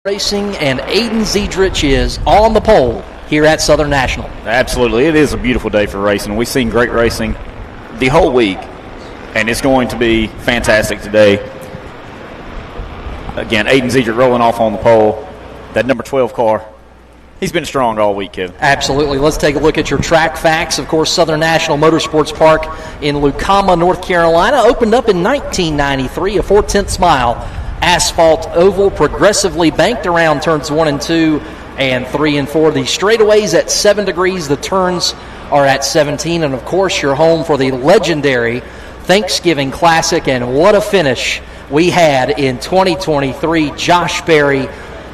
Racing, and Aiden Ziedrich is on the pole here at Southern National. Absolutely. It is a beautiful day for racing. We've seen great racing the whole week, and it's going to be fantastic today. Again, Aiden Ziedrich rolling off on the pole. That number 12 car, he's been strong all week, Kevin. Absolutely. Let's take a look at your track facts. Of course, Southern National Motorsports Park in Lucama, North Carolina, opened up in 1993, a 4/10 mile asphalt oval, progressively banked around turns 1 and 2 and 3 and 4. The straightaways at 7 degrees, the turns are at 17, and of course you're home for the legendary Thanksgiving Classic, and what a finish we had in 2023. Josh Berry,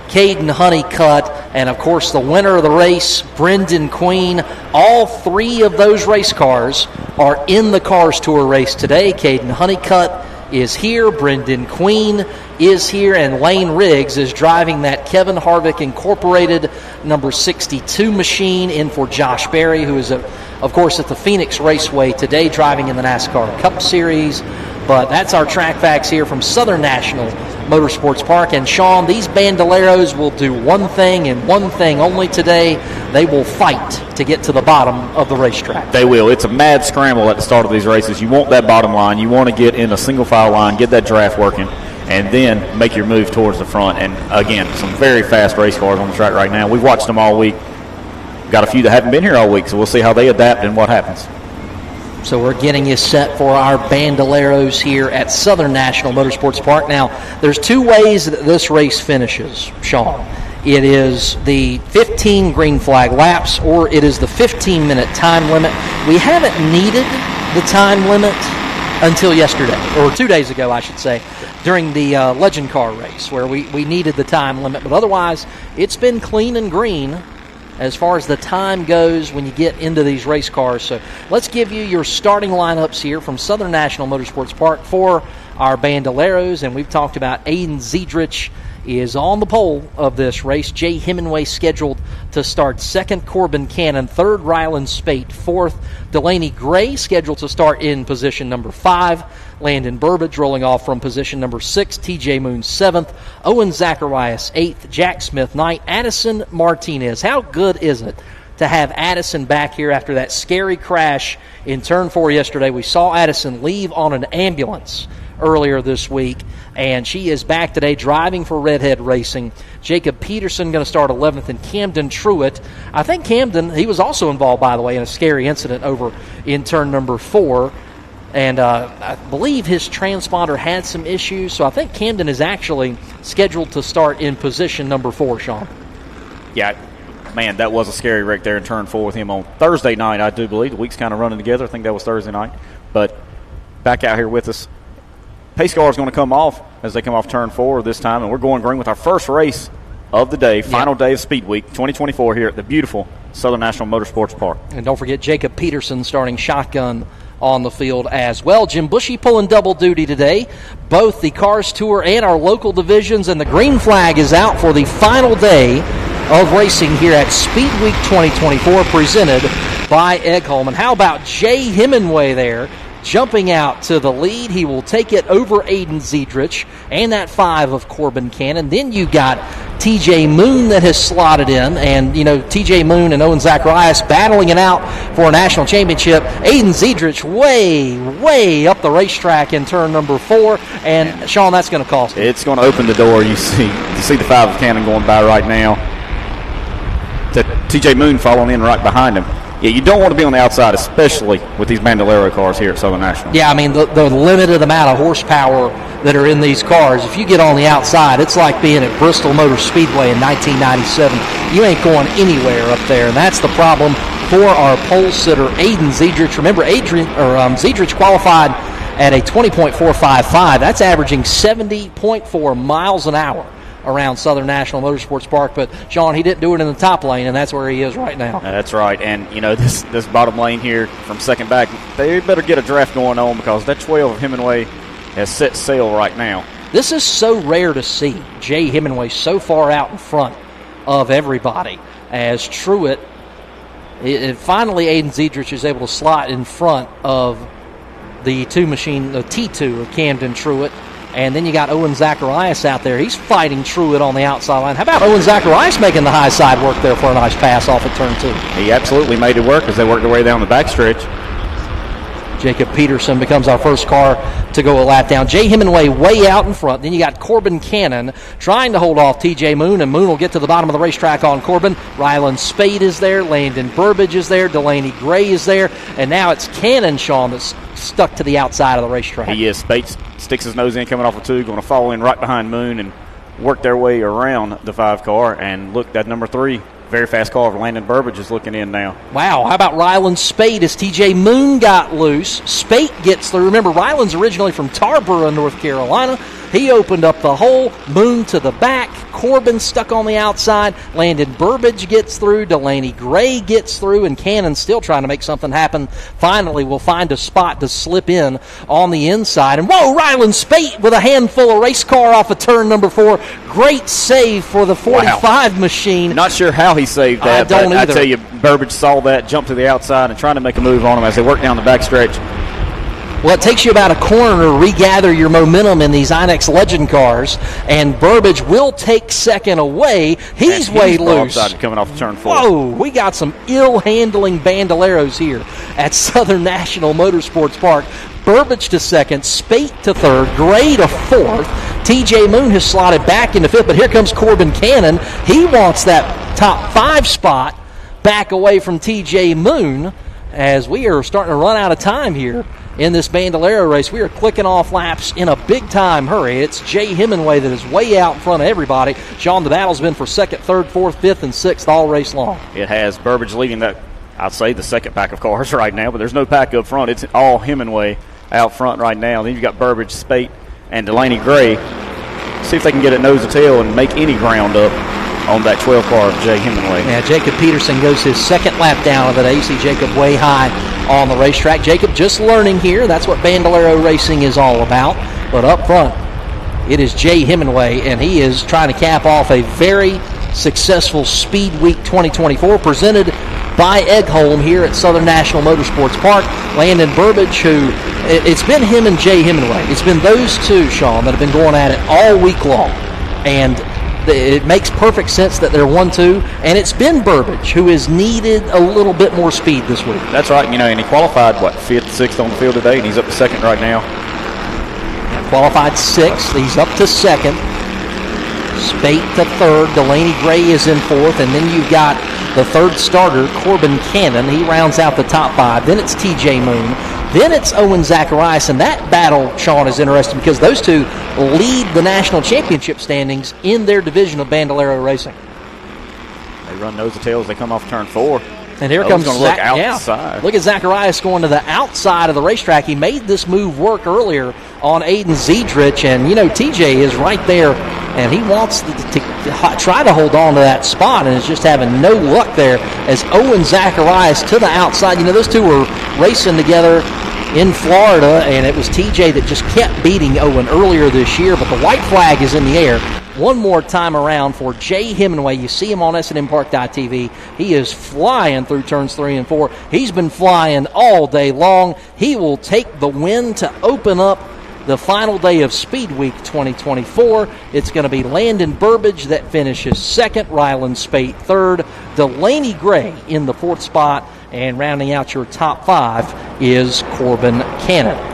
Caden Honeycutt, and of course the winner of the race, Brendan Queen. All three of those race cars are in the Cars Tour race today. Caden Honeycutt is here, Brendan Queen is here, and Lane Riggs is driving that Kevin Harvick Incorporated number 62 machine in for Josh Berry, who is, of course, at the Phoenix Raceway today driving in the NASCAR Cup Series. But that's our track facts here from Southern National Motorsports Park. And, Sean, these Bandoleros will do one thing and one thing only today. They will fight to get to the bottom of the racetrack. They will. It's a mad scramble at the start of these races. You want that bottom line. You want to get in a single file line, get that draft working, and then make your move towards the front. And, again, some very fast race cars on the track right now. We've watched them all week. Got a few that haven't been here all week, so we'll see how they adapt and what happens. So we're getting you set for our Bandoleros here at Southern National Motorsports Park. Now, there's two ways that this race finishes, Sean. It is the 15 green flag laps, or it is the 15-minute time limit. We haven't needed the time limit until yesterday, or 2 days ago, I should say, during the Legend Car race, where we needed the time limit. But otherwise, it's been clean and green as far as the time goes when you get into these race cars. So let's give you your starting lineups here from Southern National Motorsports Park for our Bandoleros. And we've talked about Aiden Ziedrich is on the pole of this race. Jay Hemingway scheduled to start second. Corbin Cannon third. Rylan Spate fourth. Delaney Gray scheduled to start in position number 5. Landon Burbage rolling off from position number 6. TJ Moon 7th. Owen Zacharias 8th. Jack Smith 9th. Addison Martinez. How good is it to have Addison back here after that scary crash in turn 4 yesterday? We saw Addison leave on an ambulance earlier this week, and she is back today driving for Redhead Racing. Jacob Peterson going to start 11th, and Camden Truitt. I think Camden, he was also involved, by the way, in a scary incident over in turn number 4, and I believe his transponder had some issues, so I think Camden is actually scheduled to start in position number 4, Sean. Yeah, man, that was a scary wreck there in turn 4 with him on Thursday night, I do believe. The week's kind of running together. I think that was Thursday night. But back out here with us, pace car is going to come off as they come off turn 4 this time, and we're going green with our first race of the day, final day of Speedweek 2024 here at the beautiful Southern National Motorsports Park. And don't forget Jacob Peterson starting shotgun on the field as well. Jim Bushy pulling double duty today, both the Cars Tour and our local divisions, and the green flag is out for the final day of racing here at Speedweek 2024 presented by Eggholm. And how about Jay Hemingway there jumping out to the lead? He will take it over Aiden Ziedrich and that 5 of Corbin Cannon. Then you got TJ Moon that has slotted in, and you know TJ Moon and Owen Zacharias battling it out for a national championship. Aiden Ziedrich way up the racetrack in turn number 4, and Sean, that's going to cost him. It's going to open the door. You see the 5 of Cannon going by right now. TJ Moon following in right behind him. Yeah, you don't want to be on the outside, especially with these Bandolero cars here at Southern National. Yeah, I mean, the limited amount of horsepower that are in these cars, if you get on the outside, it's like being at Bristol Motor Speedway in 1997. You ain't going anywhere up there, and that's the problem for our pole sitter, Aiden Ziedrich. Remember, Ziedrich qualified at a 20.455. That's averaging 70.4 miles an hour around Southern National Motorsports Park. But, Sean, he didn't do it in the top lane, and that's where he is right now. That's right. And, you know, this bottom lane here from second back, they better get a draft going on because that 12 of Hemingway has set sail right now. This is so rare to see. Jay Hemingway so far out in front of everybody as Truitt. Finally, Aiden Ziedrich is able to slot in front of the T2 of Camden Truitt. And then you got Owen Zacharias out there. He's fighting Truitt on the outside line. How about Owen Zacharias making the high side work there for a nice pass off at turn 2? He absolutely made it work as they worked their way down the backstretch. Jacob Peterson becomes our first car to go a lap down. Jay Hemingway way out in front. Then you got Corbin Cannon trying to hold off TJ Moon, and Moon will get to the bottom of the racetrack on Corbin. Rylan Spade is there. Landon Burbage is there. Delaney Gray is there. And now it's Cannon, Sean, that's stuck to the outside of the racetrack. He is. Spade sticks his nose in coming off a 2, going to fall in right behind Moon and work their way around the 5 car. And look, that number 3. Very fast car for Landon Burbage is looking in now. Wow, how about Rylan Spade as TJ Moon got loose? Spade gets through. Remember, Rylan's originally from Tarboro, North Carolina. He opened up the hole. Moon to the back. Corbin stuck on the outside. Landon Burbage gets through. Delaney Gray gets through. And Cannon still trying to make something happen. Finally, will find a spot to slip in on the inside. And whoa, Rylan Spate with a handful of race car off of turn number 4. Great save for the 45 machine. Not sure how he saved that. I don't either. I tell you, Burbage saw that, jumped to the outside, and trying to make a move on him as they work down the backstretch. Well, it takes you about a corner to regather your momentum in these Inex Legend cars, and Burbage will take second away. He's way loose. Coming off turn 4. Whoa, we got some ill-handling bandoleros here at Southern National Motorsports Park. Burbage to second, Spate to third, Gray to fourth. TJ Moon has slotted back into fifth, but here comes Corbin Cannon. He wants that top 5 spot back away from TJ Moon as we are starting to run out of time here in this Bandolero race. We are clicking off laps in a big-time hurry. It's Jay Hemingway that is way out in front of everybody. Sean, the battle's been for second, third, fourth, fifth, and sixth all race long. It has. Burbage leading that, I'd say, the second pack of cars right now, but there's no pack up front. It's all Hemingway out front right now. Then you've got Burbage, Spate, and Delaney Gray. See if they can get it nose to tail and make any ground up on that 12 car of Jay Hemingway. Yeah, Jacob Peterson goes his second lap down of the day. See Jacob way high on the racetrack. Jacob just learning here. That's what Bandolero racing is all about. But up front, it is Jay Hemingway, and he is trying to cap off a very successful Speedweek 2024 presented by Eggholm here at Southern National Motorsports Park. Landon Burbage, who, it's been him and Jay Hemingway. It's been those two, Sean, that have been going at it all week long. And it makes perfect sense that they're 1-2, and it's been Burbage who has needed a little bit more speed this week. That's right, and he qualified, 5th, 6th on the field today, and he's up to second right now. Qualified 6th, he's up to second. Spate to third, Delaney Gray is in fourth, and then you've got the third starter, Corbin Cannon. He rounds out the top 5. Then it's TJ Moon. Then it's Owen Zacharias, and that battle, Sean, is interesting because those two lead the national championship standings in their division of Bandolero racing. They run nose to tail as they come off turn 4. And here comes Zach. Yeah. Look at Zacharias going to the outside of the racetrack. He made this move work earlier on Aiden Ziedrich, and, TJ is right there, and he wants to try to hold on to that spot and is just having no luck there as Owen Zacharias to the outside. Those two were racing together in Florida, and it was TJ that just kept beating Owen earlier this year, but the white flag is in the air. One more time around for Jay Hemingway. You see him on SNMPark.tv. He is flying through turns 3 and 4. He's been flying all day long. He will take the win to open up the final day of Speedweek 2024. It's going to be Landon Burbage that finishes second, Rylan Spate third, Delaney Gray in the fourth spot, and rounding out your top 5 is Corbin Cannon.